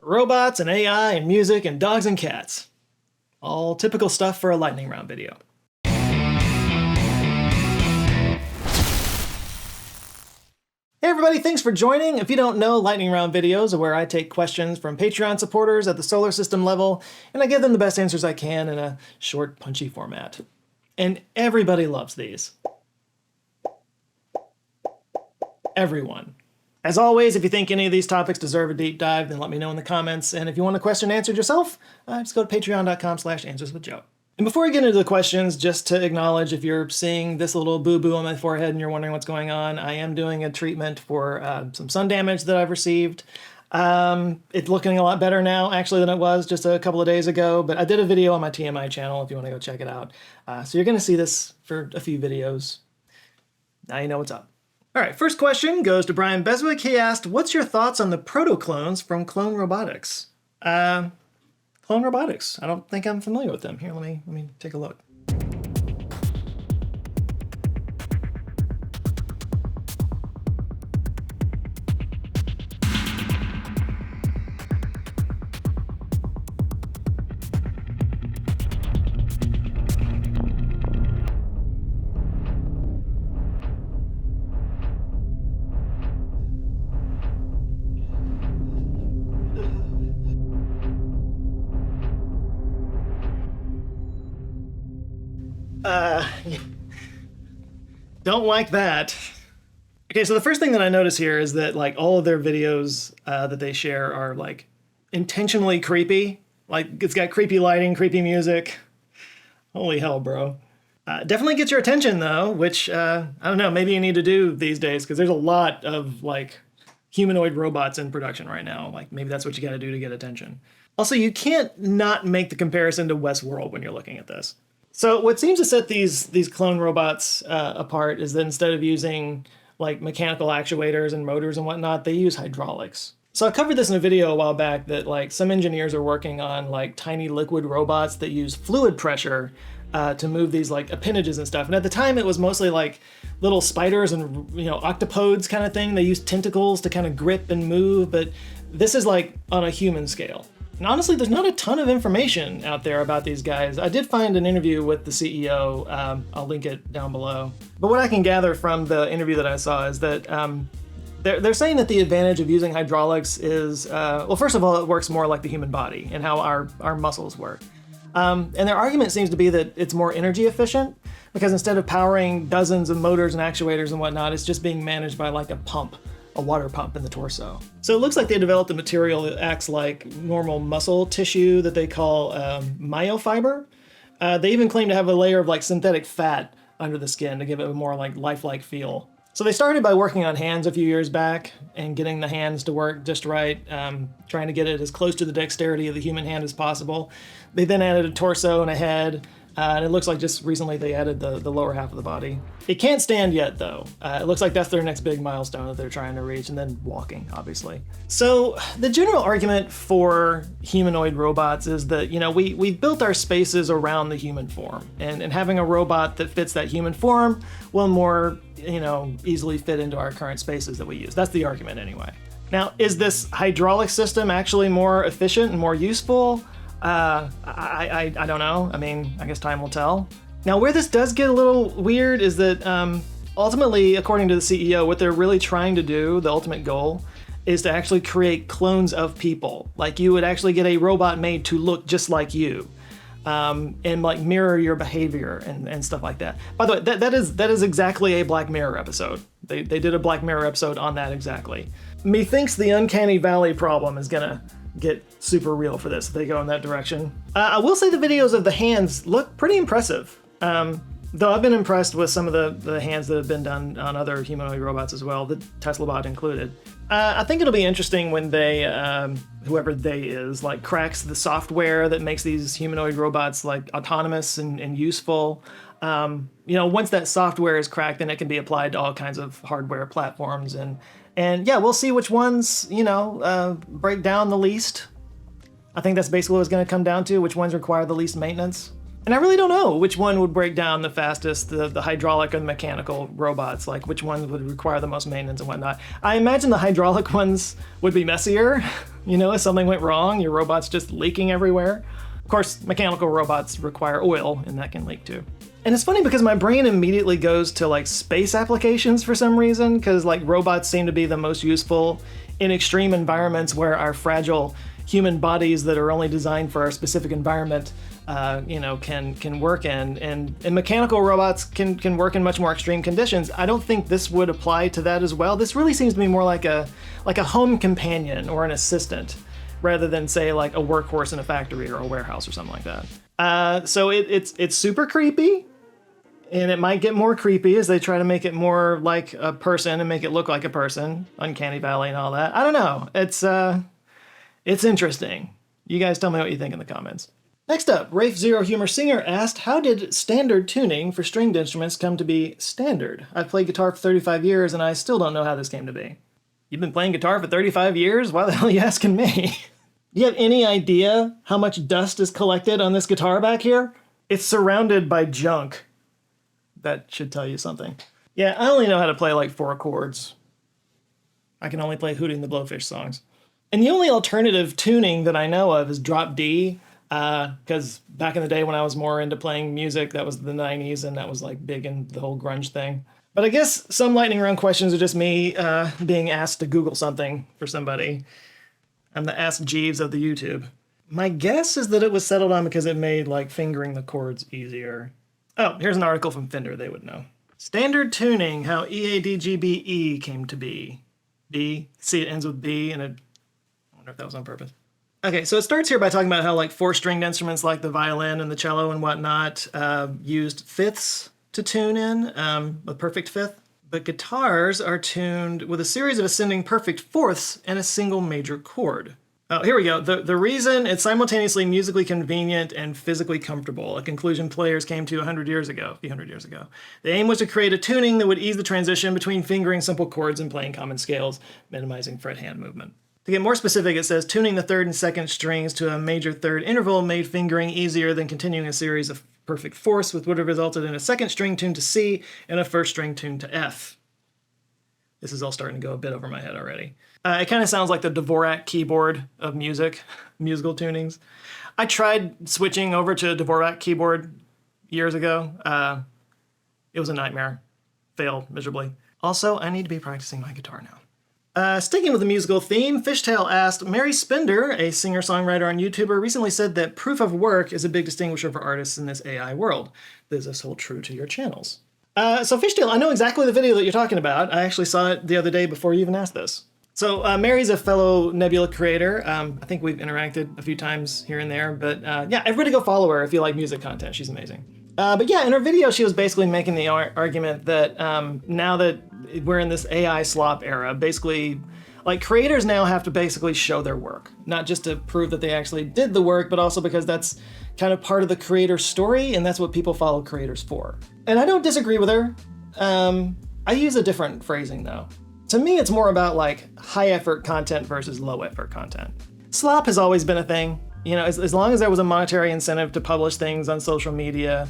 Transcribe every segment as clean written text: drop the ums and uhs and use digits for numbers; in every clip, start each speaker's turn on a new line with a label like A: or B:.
A: Robots and AI and music and dogs and cats. All typical stuff for a lightning round video. Hey everybody, thanks for joining. If you don't know, lightning round videos are where I take questions from Patreon supporters at the solar system level, and I give them the best answers I can in a short, punchy format. And everybody loves these. Everyone. As always, if you think any of these topics deserve a deep dive, then let me know in the comments. And if you want a question answered yourself, just go to patreon.com/answerswithjoe. And before I get into the questions, just to acknowledge, if you're seeing this little boo-boo on my forehead and you're wondering what's going on, I am doing a treatment for some sun damage that I've received. It's looking a lot better now, actually, than it was just a couple of days ago, but I did a video on my TMI channel if you want to go check it out. So you're going to see this for a few videos. Now you know what's up. All right, first question goes to Brian Beswick. He asked, what's your thoughts on the Protoclones from Clone Robotics? Clone Robotics. I don't think I'm familiar with them. Here, let me take a look. Don't like that. Okay, so the first thing that I notice here is that like all of their videos that they share are like intentionally creepy. Like it's got creepy lighting, creepy music. Holy hell, bro. Definitely gets your attention though, which I don't know, maybe you need to do these days because there's a lot of like humanoid robots in production right now. Like maybe that's what you got to do to get attention. Also, you can't not make the comparison to Westworld when you're looking at this. So what seems to set these clone robots apart is that instead of using like mechanical actuators and motors and whatnot, they use hydraulics. So I covered this in a video a while back that like some engineers are working on like tiny liquid robots that use fluid pressure to move these like appendages and stuff. And at the time it was mostly like little spiders and, you know, octopods kind of thing. They use tentacles to kind of grip and move, but this is like on a human scale. And honestly, there's not a ton of information out there about these guys. I did find an interview with the CEO. I'll link it down below. But what I can gather from the interview that I saw is that they're saying that the advantage of using hydraulics is, well, first of all, it works more like the human body and how our muscles work. And their argument seems to be that it's more energy efficient because instead of powering dozens of motors and actuators and whatnot, it's just being managed by like a pump. A water pump in the torso. So it looks like they developed a material that acts like normal muscle tissue that they call myofiber. They even claim to have a layer of like synthetic fat under the skin to give it a more like lifelike feel. So they started by working on hands a few years back and getting the hands to work just right, trying to get it as close to the dexterity of the human hand as possible. They then added a torso and a head. And it looks like just recently they added the lower half of the body. It can't stand yet though. It looks like that's their next big milestone that they're trying to reach, and then walking, obviously. So the general argument for humanoid robots is that, you know, we've built our spaces around the human form, and having a robot that fits that human form will more, you know, easily fit into our current spaces that we use. That's the argument anyway. Now, is this hydraulic system actually more efficient and more useful? I don't know. I mean, I guess time will tell. Now, where this does get a little weird is that ultimately, according to the CEO, what they're really trying to do, the ultimate goal, is to actually create clones of people. Like you would actually get a robot made to look just like you and like mirror your behavior and stuff like that. By the way, that is exactly a Black Mirror episode. They did a Black Mirror episode on that exactly. Methinks the uncanny valley problem is gonna get super real for this if they go in that direction. I will say the videos of the hands look pretty impressive. Though I've been impressed with some of the hands that have been done on other humanoid robots as well, the Tesla bot included. I think it'll be interesting when they, whoever they is, like cracks the software that makes these humanoid robots like autonomous and useful. You know, once that software is cracked, then it can be applied to all kinds of hardware platforms and yeah, we'll see which ones, you know, break down the least. I think that's basically what it's going to come down to, which ones require the least maintenance. And I really don't know which one would break down the fastest, the hydraulic or the mechanical robots, like which ones would require the most maintenance and whatnot. I imagine the hydraulic ones would be messier, You know, if something went wrong, your robot's just leaking everywhere. Of course, mechanical robots require oil, and that can leak too. And it's funny because my brain immediately goes to like space applications for some reason, because like robots seem to be the most useful in extreme environments where our fragile human bodies that are only designed for our specific environment, can work in. And mechanical robots can work in much more extreme conditions. I don't think this would apply to that as well. This really seems to be more like a home companion or an assistant, rather than say like a workhorse in a factory or a warehouse or something like that. So it's super creepy. And it might get more creepy as they try to make it more like a person and make it look like a person. Uncanny Valley and all that. I don't know. It's interesting. You guys tell me what you think in the comments. Next up, Rafe Zero Humor Singer asked, how did standard tuning for stringed instruments come to be standard? I've played guitar for 35 years and I still don't know how this came to be. You've been playing guitar for 35 years? Why the hell are you asking me? Do you have any idea how much dust is collected on this guitar back here? It's surrounded by junk. That should tell you something. Yeah, I only know how to play like 4 chords. I can only play Hootie and the Blowfish songs. And the only alternative tuning that I know of is drop D, because back in the day when I was more into playing music, that was the 90s, and that was like big in the whole grunge thing. But I guess some lightning round questions are just me being asked to Google something for somebody. I'm the Ask Jeeves of the YouTube. My guess is that it was settled on because it made like fingering the chords easier. Oh, here's an article from Fender, they would know. Standard tuning, how EADGBE came to be. B, see it ends with B, and I wonder if that was on purpose. Okay, so it starts here by talking about how like 4-stringed instruments like the violin and the cello and whatnot used fifths to tune in, a perfect fifth. But guitars are tuned with a series of ascending perfect fourths and a single major chord. Oh, here we go. The reason it's simultaneously musically convenient and physically comfortable, a conclusion players came to a few hundred years ago. The aim was to create a tuning that would ease the transition between fingering simple chords and playing common scales, minimizing fret hand movement. To get more specific, it says tuning the third and second strings to a major third interval made fingering easier than continuing a series of perfect fourths, which would have resulted in a second string tuned to C and a first string tuned to F. This is all starting to go a bit over my head already. It kind of sounds like the Dvorak keyboard of musical tunings. I tried switching over to a Dvorak keyboard years ago. It was a nightmare. Failed miserably. Also, I need to be practicing my guitar now. Sticking with the musical theme, Fishtail asked, Mary Spender, a singer-songwriter and YouTuber, recently said that proof of work is a big distinguisher for artists in this AI world. Does this hold true to your channels? So Fishtail, I know exactly the video that you're talking about. I actually saw it the other day before you even asked this. So Mary's a fellow Nebula creator. I think we've interacted a few times here and there, but yeah, everybody go follow her if you like music content. She's amazing. But yeah, in her video, she was basically making the argument that now that we're in this AI slop era, basically, like creators now have to basically show their work, not just to prove that they actually did the work, but also because that's kind of part of the creator's story, and that's what people follow creators for. And I don't disagree with her. I use a different phrasing though. To me, it's more about like high effort content versus low effort content. Slop has always been a thing. You know, as long as there was a monetary incentive to publish things on social media,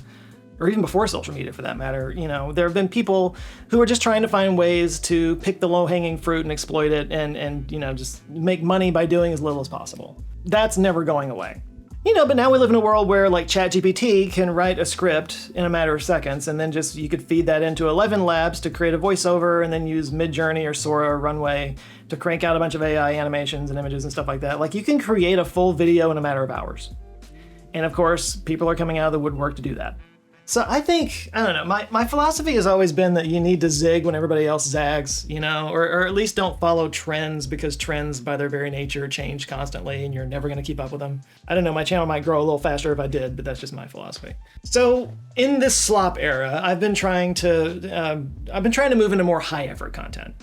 A: or even before social media for that matter, you know, there have been people who are just trying to find ways to pick the low-hanging fruit and exploit it and you know, just make money by doing as little as possible. That's never going away. You know, but now we live in a world where like ChatGPT can write a script in a matter of seconds, and then just you could feed that into 11 labs to create a voiceover, and then use Midjourney or Sora or Runway to crank out a bunch of AI animations and images and stuff like that. Like you can create a full video in a matter of hours. And of course, people are coming out of the woodwork to do that. So I think, I don't know, my philosophy has always been that you need to zig when everybody else zags, you know, or at least don't follow trends, because trends by their very nature change constantly and you're never going to keep up with them. I don't know, my channel might grow a little faster if I did, but that's just my philosophy. So in this slop era, I've been trying to move into more high effort content,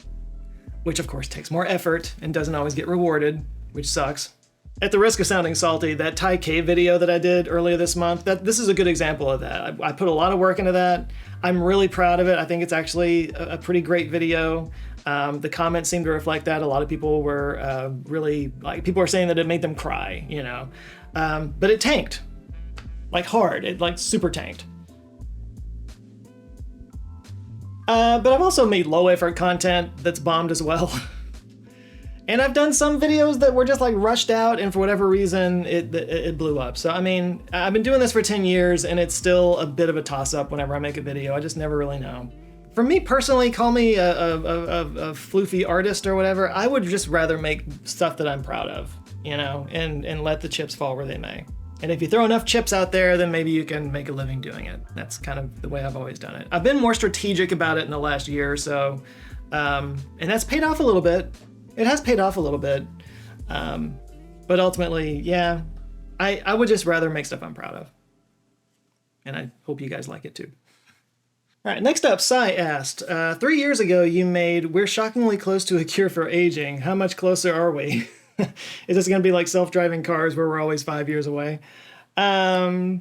A: which of course takes more effort and doesn't always get rewarded, which sucks. At the risk of sounding salty, that Thai cave video that I did earlier this month, this is a good example of that. I put a lot of work into that. I'm really proud of it. I think it's actually a pretty great video. The comments seem to reflect that. A lot of people were really, like, people are saying that it made them cry, you know. But it tanked, like hard, it like super tanked. But I've also made low effort content that's bombed as well. And I've done some videos that were just like rushed out, and for whatever reason, it blew up. So, I mean, I've been doing this for 10 years, and it's still a bit of a toss-up whenever I make a video. I just never really know. For me personally, call me a floofy artist or whatever. I would just rather make stuff that I'm proud of, you know, and let the chips fall where they may. And if you throw enough chips out there, then maybe you can make a living doing it. That's kind of the way I've always done it. I've been more strategic about it in the last year or so, and that's paid off a little bit. It has paid off a little bit, but ultimately, yeah, I would just rather make stuff I'm proud of. And I hope you guys like it too. All right, next up, Sai asked, 3 years ago you made "We're shockingly close to a cure for aging. How much closer are we?" Is this going to be like self-driving cars where we're always 5 years away? Yeah,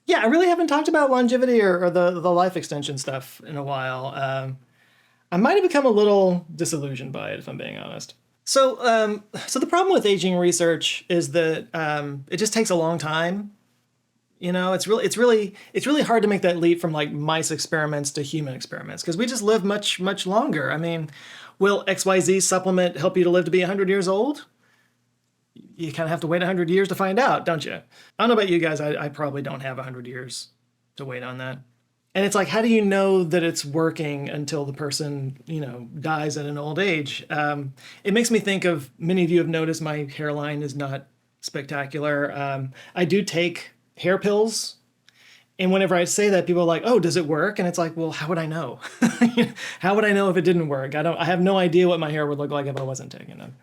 A: I really haven't talked about longevity or the life extension stuff in a while. I might have become a little disillusioned by it, if I'm being honest. So the problem with aging research is that it just takes a long time. You know, it's really hard to make that leap from like mice experiments to human experiments because we just live much longer. I mean, will XYZ supplement help you to live to be 100 years old? You kind of have to wait 100 years to find out, don't you? I don't know about you guys. I probably don't have 100 years to wait on that. And it's like, how do you know that it's working until the person, you know, dies at an old age? It makes me think of, many of you have noticed my hairline is not spectacular. I do take hair pills. And whenever I say that, people are like, "Oh, does it work?" And it's like, well, how would I know? How would I know if it didn't work? I have no idea what my hair would look like if I wasn't taking them.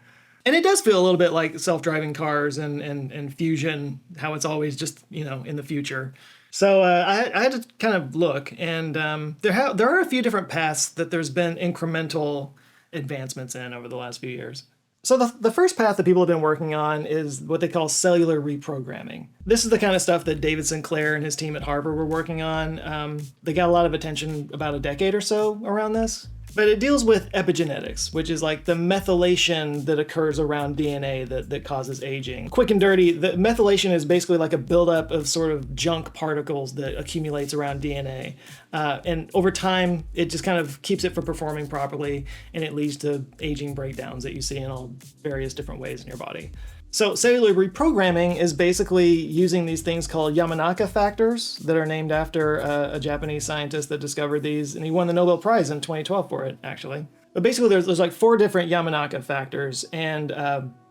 A: And it does feel a little bit like self-driving cars and fusion, how it's always just, you know, in the future. So I had to kind of look, and there are a few different paths that there's been incremental advancements in over the last few years. So the first path that people have been working on is what they call cellular reprogramming. This is the kind of stuff that David Sinclair and his team at Harvard were working on. They got a lot of attention about a decade or so around this. But it deals with epigenetics, which is like the methylation that occurs around DNA that causes aging. Quick and dirty, the methylation is basically like a buildup of sort of junk particles that accumulates around DNA. And over time, it just kind of keeps it from performing properly, and it leads to aging breakdowns that you see in all various different ways in your body. So cellular reprogramming is basically using these things called Yamanaka factors that are named after a Japanese scientist that discovered these, and he won the Nobel Prize in 2012 for it, actually. But basically, there's like 4 different Yamanaka factors, and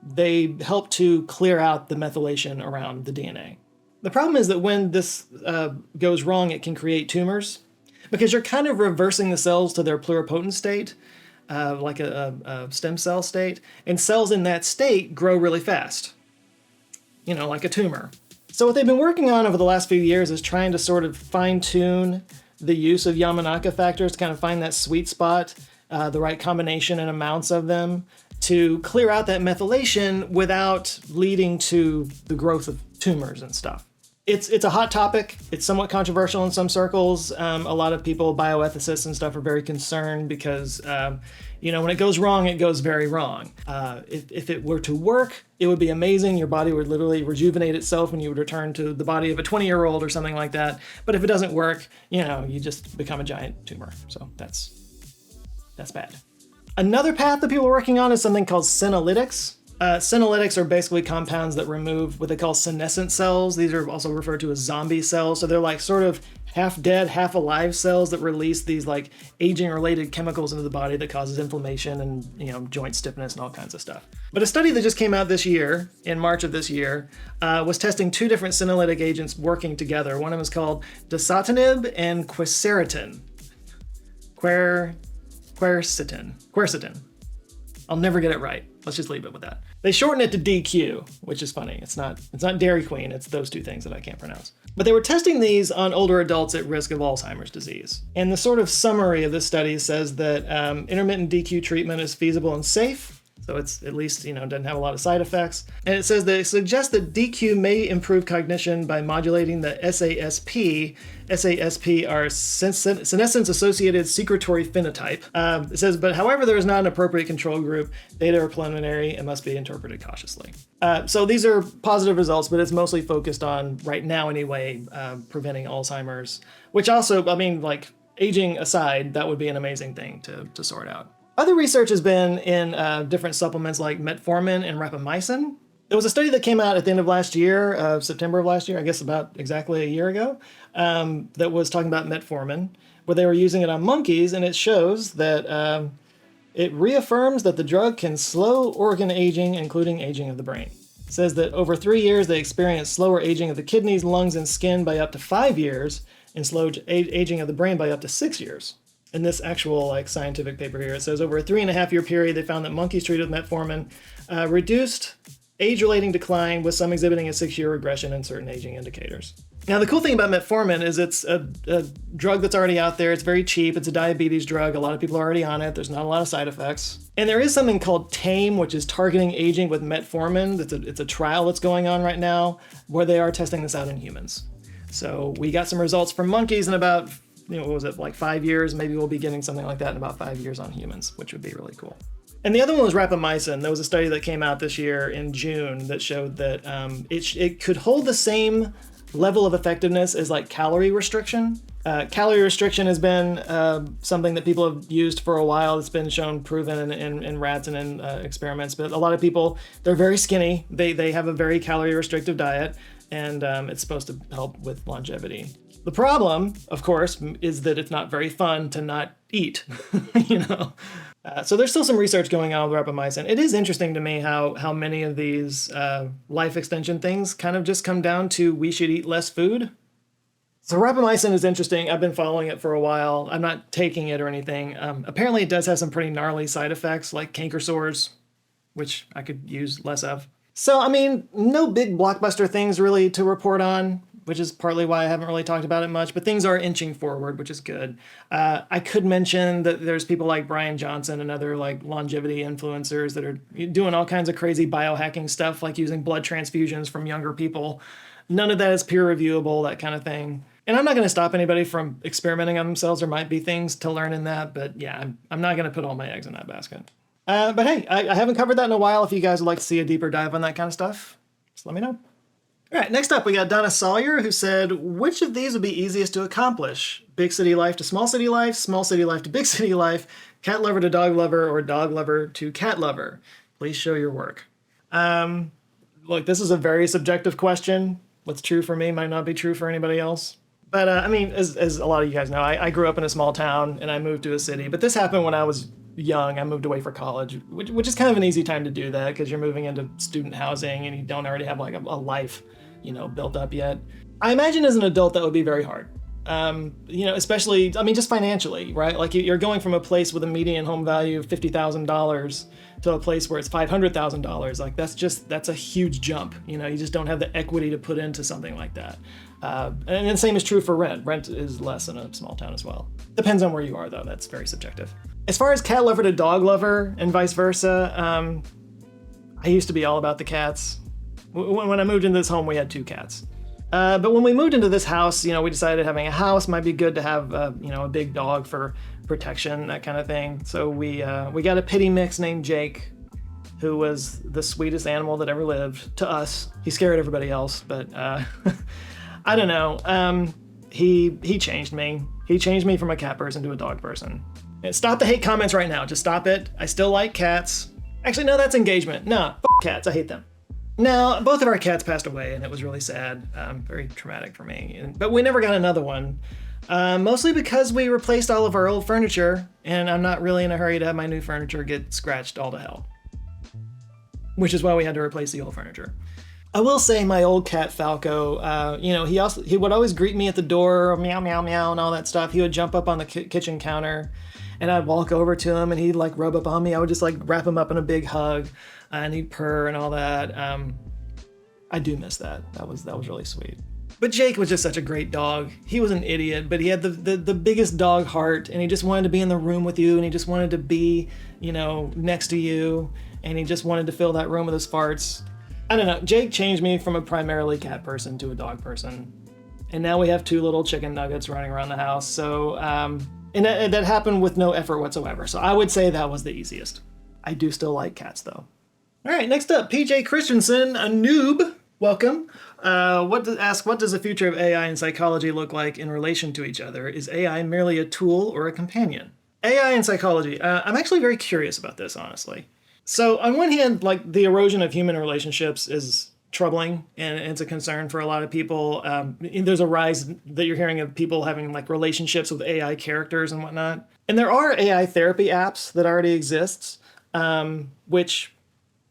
A: they help to clear out the methylation around the DNA. The problem is that when this goes wrong, it can create tumors, because you're kind of reversing the cells to their pluripotent state, like a stem cell state, and cells in that state grow really fast, you know, like a tumor. So what they've been working on over the last few years is trying to sort of fine-tune the use of Yamanaka factors to kind of find that sweet spot, the right combination and amounts of them to clear out that methylation without leading to the growth of tumors and stuff. It's a hot topic. It's somewhat controversial in some circles. A lot of people, bioethicists and stuff, are very concerned because, you know, when it goes wrong, it goes very wrong. If it were to work, it would be amazing. Your body would literally rejuvenate itself and you would return to the body of a 20-year-old or something like that. But if it doesn't work, you know, you just become a giant tumor. So that's bad. Another path that people are working on is something called senolytics. Senolytics are basically compounds that remove what they call senescent cells. These are also referred to as zombie cells. So they're like sort of half dead, half alive cells that release these like aging related chemicals into the body that causes inflammation and, you know, joint stiffness and all kinds of stuff. But a study that just came out this year, in March of this year, was testing 2 different senolytic agents working together. One of them is called dasatinib and quercetin. Quercetin. I'll never get it right. Let's just leave it with that. They shorten it to DQ, which is funny. It's not Dairy Queen, it's those 2 things that I can't pronounce. But they were testing these on older adults at risk of Alzheimer's disease. And the sort of summary of this study says that intermittent DQ treatment is feasible and safe. So it's at least, you know, doesn't have a lot of side effects. And it says that it suggests that DQ may improve cognition by modulating the SASP. SASP are senescence-associated secretory phenotype. It says, but however, there is not an appropriate control group. Data are preliminary and must be interpreted cautiously. So these are positive results, but it's mostly focused on, right now anyway, preventing Alzheimer's, which also, I mean, like, aging aside, that would be an amazing thing to sort out. Other research has been in different supplements like metformin and rapamycin. There was a study that came out at the end of last year, September of last year, I guess about exactly a year ago, that was talking about metformin, where they were using it on monkeys, and it shows that it reaffirms that the drug can slow organ aging, including aging of the brain. It says that over 3 years, they experience slower aging of the kidneys, lungs, and skin by up to 5 years, and slow aging of the brain by up to 6 years. In this actual scientific paper here, it says over a 3.5-year period, they found that monkeys treated with metformin reduced age-relating decline, with some exhibiting a 6-year regression in certain aging indicators. Now, the cool thing about metformin is it's a drug that's already out there. It's very cheap. It's a diabetes drug. A lot of people are already on it. There's not a lot of side effects. And there is something called TAME, which is targeting aging with metformin. It's a trial that's going on right now where they are testing this out in humans. So we got some results from monkeys in about, what was it, like 5 years? Maybe we'll be getting something like that in about 5 years on humans, which would be really cool. And the other one was rapamycin. There was a study that came out this year in June that showed that it could hold the same level of effectiveness as like calorie restriction. Calorie restriction has been something that people have used for a while. It's been shown proven in rats and in experiments. But a lot of people, they're very skinny. They have a very calorie restrictive diet, and it's supposed to help with longevity. The problem, of course, is that it's not very fun to not eat, So there's still some research going on with rapamycin. It is interesting to me how many of these life extension things kind of just come down to we should eat less food. So rapamycin is interesting. I've been following it for a while. I'm not taking it or anything. Apparently it does have some pretty gnarly side effects like canker sores, which I could use less of. So, no big blockbuster things really to report on, which is partly why I haven't really talked about it much, but things are inching forward, which is good. I could mention that there's people like Brian Johnson and other longevity influencers that are doing all kinds of crazy biohacking stuff, like using blood transfusions from younger people. None of that is peer reviewable, that kind of thing. And I'm not going to stop anybody from experimenting on themselves. There might be things to learn in that, but yeah, I'm not going to put all my eggs in that basket. But hey, I haven't covered that in a while. If you guys would like to see a deeper dive on that kind of stuff, just let me know. All right, next up, we got Donna Sawyer, who said, which of these would be easiest to accomplish? Big city life to small city life to big city life, cat lover to dog lover, or dog lover to cat lover? Please show your work. Look, this is a very subjective question. What's true for me might not be true for anybody else. But as a lot of you guys know, I grew up in a small town and I moved to a city. But this happened when I was young. I moved away for college, which is kind of an easy time to do that because you're moving into student housing and you don't already have a life, built up yet. I imagine as an adult that would be very hard. Especially, just financially, right? Like you're going from a place with a median home value of $50,000 to a place where it's $500,000. Like that's a huge jump. You just don't have the equity to put into something like that. And the same is true for rent. Rent is less in a small town as well. Depends on where you are though. That's very subjective. As far as cat lover to dog lover and vice versa, I used to be all about the cats. When I moved into this home, we had 2 cats. But when we moved into this house, we decided having a house might be good to have, a big dog for protection, that kind of thing. So we got a pitty mix named Jake, who was the sweetest animal that ever lived to us. He scared everybody else, but I don't know. He changed me. He changed me from a cat person to a dog person. Stop the hate comments right now. Just stop it. I still like cats. Actually, no, that's engagement. Nah, f*** cats. I hate them. Now, both of our cats passed away, and it was really sad. Very traumatic for me. But we never got another one. Mostly because we replaced all of our old furniture, and I'm not really in a hurry to have my new furniture get scratched all to hell. Which is why we had to replace the old furniture. I will say my old cat Falco, he would always greet me at the door, meow, meow, meow, and all that stuff. He would jump up on the kitchen counter, and I'd walk over to him, and he'd rub up on me. I would just wrap him up in a big hug, and he'd purr and all that. I do miss that. That was really sweet. But Jake was just such a great dog. He was an idiot, but he had the biggest dog heart, and he just wanted to be in the room with you, and he just wanted to be, next to you, and he just wanted to fill that room with his farts. I don't know. Jake changed me from a primarily cat person to a dog person. And now we have 2 little chicken nuggets running around the house. So, and that happened with no effort whatsoever. So I would say that was the easiest. I do still like cats though. All right, next up, PJ Christensen, a noob. Welcome. What does the future of AI and psychology look like in relation to each other? Is AI merely a tool or a companion? AI and psychology. I'm actually very curious about this, honestly. So on one hand, like the erosion of human relationships is troubling and it's a concern for a lot of people. There's a rise that you're hearing of people having like relationships with AI characters and whatnot. And there are AI therapy apps that already exist, which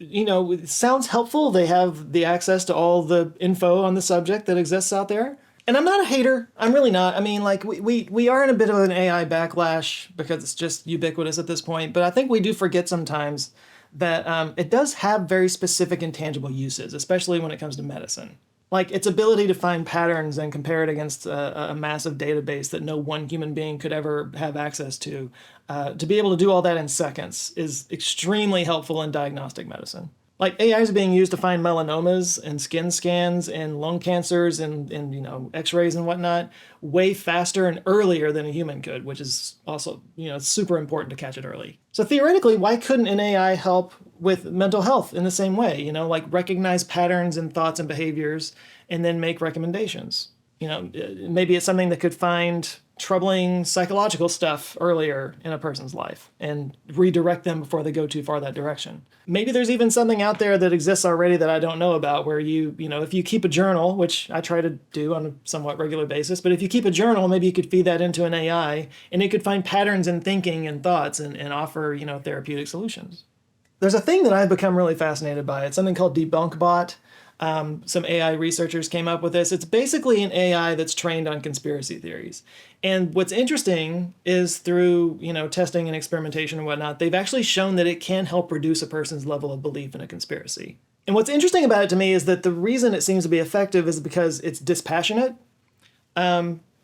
A: it sounds helpful. They have the access to all the info on the subject that exists out there. And I'm not a hater. I'm really not. I mean, like we are in a bit of an AI backlash because it's just ubiquitous at this point. But I think we do forget sometimes that it does have very specific and tangible uses, especially when it comes to medicine. Like its ability to find patterns and compare it against a massive database that no one human being could ever have access to be able to do all that in seconds is extremely helpful in diagnostic medicine. Like AI is being used to find melanomas and skin scans and lung cancers and X-rays and whatnot way faster and earlier than a human could, which is also super important to catch it early. So theoretically, why couldn't an AI help with mental health in the same way? Like recognize patterns in thoughts and behaviors and then make recommendations. Maybe it's something that could find troubling psychological stuff earlier in a person's life and redirect them before they go too far that direction. Maybe there's even something out there that exists already that I don't know about where if you keep a journal, which I try to do on a somewhat regular basis, but if you keep a journal, maybe you could feed that into an AI and it could find patterns in thinking and thoughts and offer, therapeutic solutions. There's a thing that I've become really fascinated by. It's something called DebunkBot. Some AI researchers came up with this. It's basically an AI that's trained on conspiracy theories. And what's interesting is through, testing and experimentation and whatnot, they've actually shown that it can help reduce a person's level of belief in a conspiracy. And what's interesting about it to me is that the reason it seems to be effective is because it's dispassionate.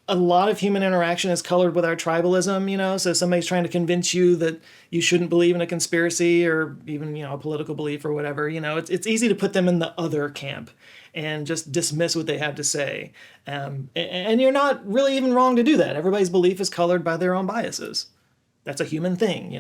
A: A lot of human interaction is colored with our tribalism, so somebody's trying to convince you that you shouldn't believe in a conspiracy or even, a political belief or whatever, it's easy to put them in the other camp and just dismiss what they have to say. And you're not really even wrong to do that. Everybody's belief is colored by their own biases. That's a human thing,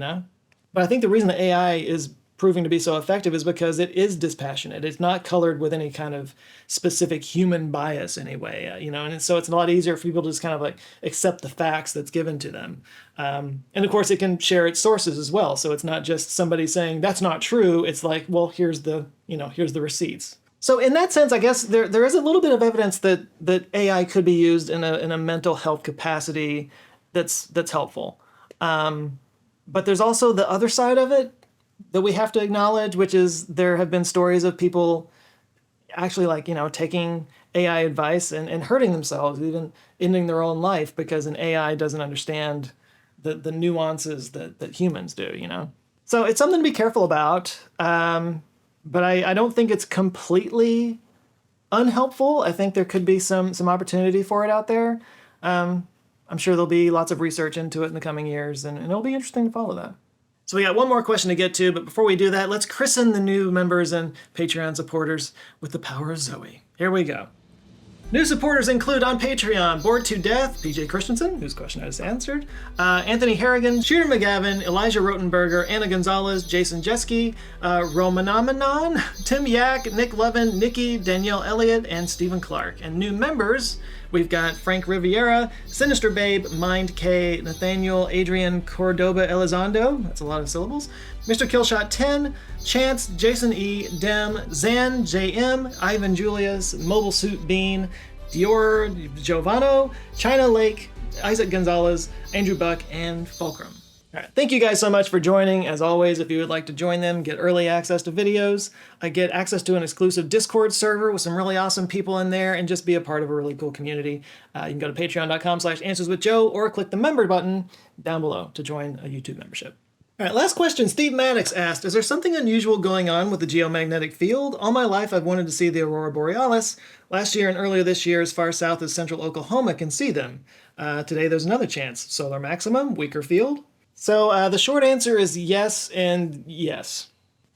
A: But I think the reason the AI is proving to be so effective is because it is dispassionate. It's not colored with any kind of specific human bias anyway, and so it's a lot easier for people to just kind of like accept the facts that's given to them. And of course it can share its sources as well. So it's not just somebody saying that's not true. It's like, well, here's the receipts. So in that sense, I guess there is a little bit of evidence that AI could be used in a mental health capacity that's helpful. But there's also the other side of it that we have to acknowledge, which is there have been stories of people actually taking AI advice and hurting themselves, even ending their own life because an AI doesn't understand the nuances that humans do, So it's something to be careful about. But I don't think it's completely unhelpful. I think there could be some opportunity for it out there. I'm sure there'll be lots of research into it in the coming years, and it'll be interesting to follow that. So we got one more question to get to, but before we do that, let's christen the new members and Patreon supporters with the power of Zoe. Here we go. New supporters include on Patreon, Bored to Death, PJ Christensen, whose question I just answered, Anthony Harrigan, Shooter McGavin, Elijah Rotenberger, Anna Gonzalez, Jason Jeske, Romanamanon, Tim Yak, Nick Levin, Nikki, Danielle Elliott, and Stephen Clark. And new members, we've got Frank Riviera, Sinister Babe, Mind K, Nathaniel, Adrian Cordoba Elizondo, that's a lot of syllables, Mr. Killshot 10, Chance, Jason E, Dem, Zan, JM, Ivan Julius, Mobile Suit Bean, Dior Giovano, China Lake, Isaac Gonzalez, Andrew Buck, and Fulcrum. All right, thank you guys so much for joining. As always, if you would like to join them, get early access to videos, get access to an exclusive Discord server with some really awesome people in there, and just be a part of a really cool community. You can go to patreon.com/answerswithjoe or click the member button down below to join a YouTube membership. All right, last question. Steve Maddox asked, is there something unusual going on with the geomagnetic field? All my life I've wanted to see the aurora borealis. Last year and earlier this year, as far south as central Oklahoma can see them. Today there's another chance. Solar maximum, weaker field. So the short answer is yes and yes.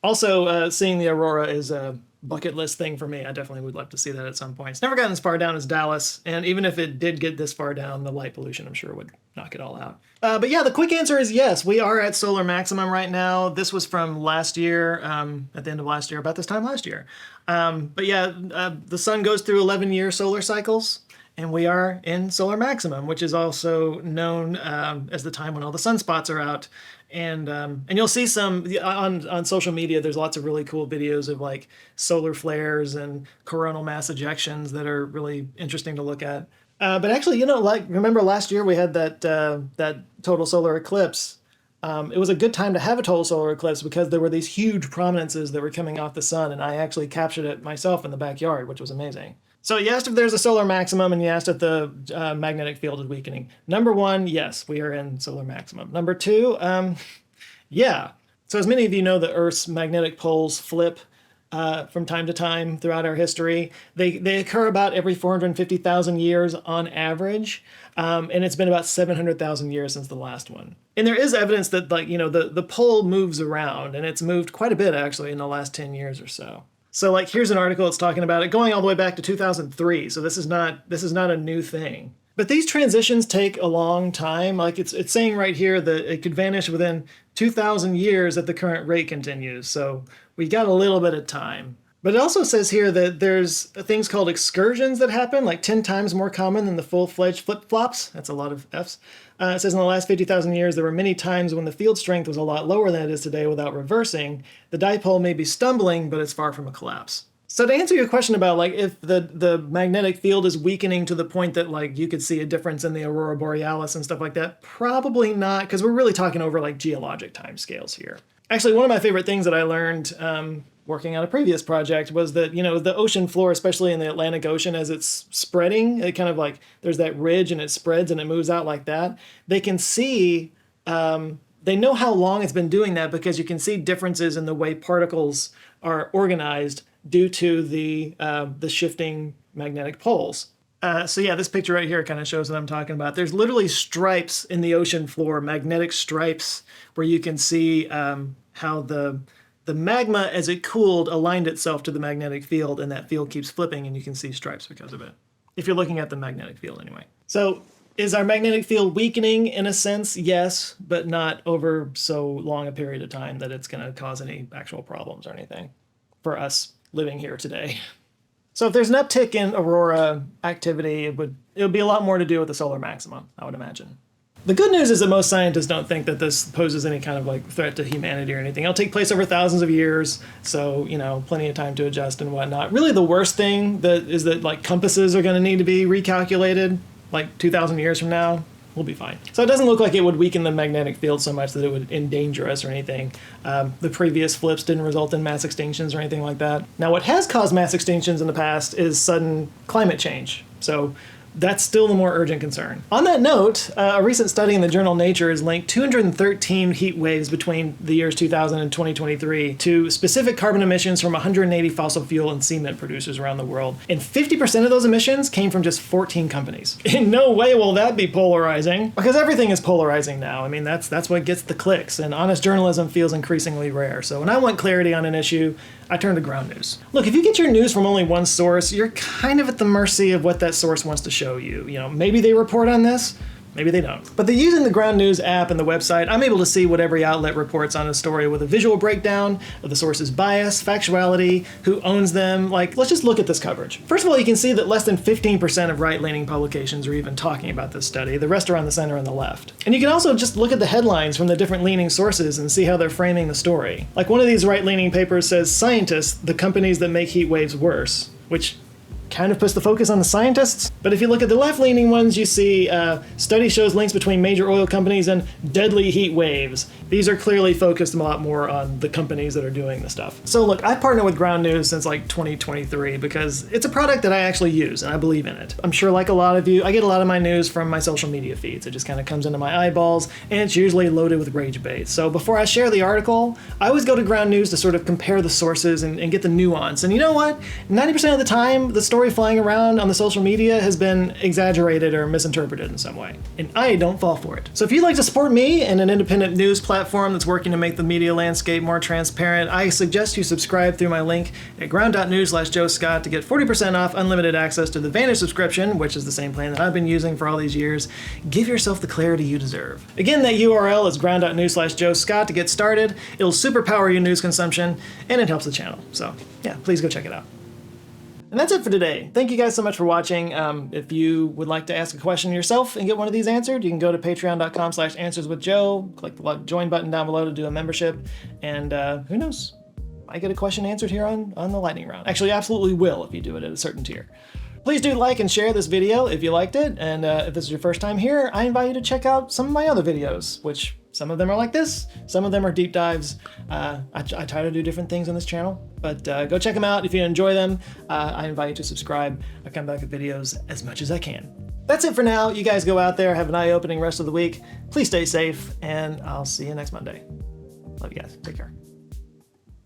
A: Also, seeing the aurora is a bucket list thing for me. I definitely would love to see that at some point. It's never gotten as far down as Dallas, and even if it did get this far down, the light pollution, I'm sure, would knock it all out. But yeah, the quick answer is yes. We are at solar maximum right now. This was from last year, at the end of last year, about this time last year. But yeah, the sun goes through 11-year solar cycles, and we are in solar maximum, which is also known as the time when all the sunspots are out. And you'll see some on social media. There's lots of really cool videos of like solar flares and coronal mass ejections that are really interesting to look at. But actually, like remember last year we had that total solar eclipse. It was a good time to have a total solar eclipse because there were these huge prominences that were coming off the sun, and I actually captured it myself in the backyard, which was amazing. So you asked if there's a solar maximum, and you asked if the magnetic field is weakening. Number one, yes, we are in solar maximum. Number two, yeah. So as many of you know, the Earth's magnetic poles flip from time to time throughout our history. They occur about every 450,000 years on average, and it's been about 700,000 years since the last one. And there is evidence that the pole moves around, and it's moved quite a bit actually in the last 10 years or so. So like here's an article that's talking about it going all the way back to 2003. So this is not a new thing. But these transitions take a long time. Like it's saying right here that it could vanish within 2,000 years if the current rate continues. So we got a little bit of time. But it also says here that there's things called excursions that happen, like 10 times more common than the full-fledged flip-flops. That's a lot of Fs. It says in the last 50,000 years, there were many times when the field strength was a lot lower than it is today without reversing. The dipole may be stumbling, but it's far from a collapse. So to answer your question about like if the magnetic field is weakening to the point that like you could see a difference in the aurora borealis and stuff like that, probably not, because we're really talking over like geologic timescales here. Actually, one of my favorite things that I learned working on a previous project was that, the ocean floor, especially in the Atlantic Ocean, as it's spreading, it kind of like there's that ridge and it spreads and it moves out like that. They can see, they know how long it's been doing that because you can see differences in the way particles are organized due to the shifting magnetic poles. So yeah, this picture right here kind of shows what I'm talking about. There's literally stripes in the ocean floor, magnetic stripes, where you can see how the magma, as it cooled, aligned itself to the magnetic field, and that field keeps flipping, and you can see stripes because of it. If you're looking at the magnetic field anyway. So is our magnetic field weakening in a sense? Yes, but not over so long a period of time that it's going to cause any actual problems or anything for us living here today. So if there's an uptick in aurora activity, it would be a lot more to do with the solar maximum, I would imagine. The good news is that most scientists don't think that this poses any kind of like threat to humanity or anything. It'll take place over thousands of years, so plenty of time to adjust and whatnot. Really, the worst thing is that like compasses are going to need to be recalculated like 2,000 years from now. We'll be fine. So it doesn't look like it would weaken the magnetic field so much that it would endanger us or anything. The previous flips didn't result in mass extinctions or anything like that. Now, what has caused mass extinctions in the past is sudden climate change. So that's still the more urgent concern. On that note, a recent study in the journal Nature has linked 213 heat waves between the years 2000 and 2023 to specific carbon emissions from 180 fossil fuel and cement producers around the world. And 50% of those emissions came from just 14 companies. In no way will that be polarizing, because everything is polarizing now. I mean, that's what gets the clicks, and honest journalism feels increasingly rare. So when I want clarity on an issue, I turn to ground news. Look, if you get your news from only one source, you're kind of at the mercy of what that source wants to show you. Maybe they report on this, maybe they don't. But using the Ground News app and the website, I'm able to see what every outlet reports on a story with a visual breakdown of the source's bias, factuality, who owns them. Like, let's just look at this coverage. First of all, you can see that less than 15% of right-leaning publications are even talking about this study. The rest are on the center and the left. And you can also just look at the headlines from the different leaning sources and see how they're framing the story. Like one of these right-leaning papers says, "Scientists, the companies that make heat waves worse," which kind of puts the focus on the scientists. But if you look at the left-leaning ones, you see study shows links between major oil companies and deadly heat waves. These are clearly focused a lot more on the companies that are doing the stuff. So look, I've partnered with Ground News since like 2023 because it's a product that I actually use and I believe in it. I'm sure like a lot of you, I get a lot of my news from my social media feeds. It just kind of comes into my eyeballs, and it's usually loaded with rage bait. So before I share the article, I always go to Ground News to sort of compare the sources and get the nuance. And you know what? 90% of the time, the story flying around on the social media has been exaggerated or misinterpreted in some way, and I don't fall for it. So if you'd like to support me and an independent news platform that's working to make the media landscape more transparent, I suggest you subscribe through my link at ground.news/Joe Scott to get 40% off unlimited access to the Vantage subscription, which is the same plan that I've been using for all these years. Give yourself the clarity you deserve. Again, that URL is ground.news/Joe Scott to get started. It'll superpower your news consumption, and it helps the channel. So yeah, please go check it out. And that's it for today. Thank you guys so much for watching. If you would like to ask a question yourself and get one of these answered, you can go to patreon.com/answerswithjoe, click the join button down below to do a membership, and who knows, I get a question answered here on the lightning round. Actually, absolutely will if you do it at a certain tier. Please do like and share this video if you liked it, and if this is your first time here, I invite you to check out some of my other videos, which some of them are like this, some of them are deep dives. I try to do different things on this channel, but go check them out if you enjoy them. I invite you to subscribe. I come back with videos as much as I can. That's it for now. You guys go out there, have an eye-opening rest of the week. Please stay safe, and I'll see you next Monday. Love you guys. Take care.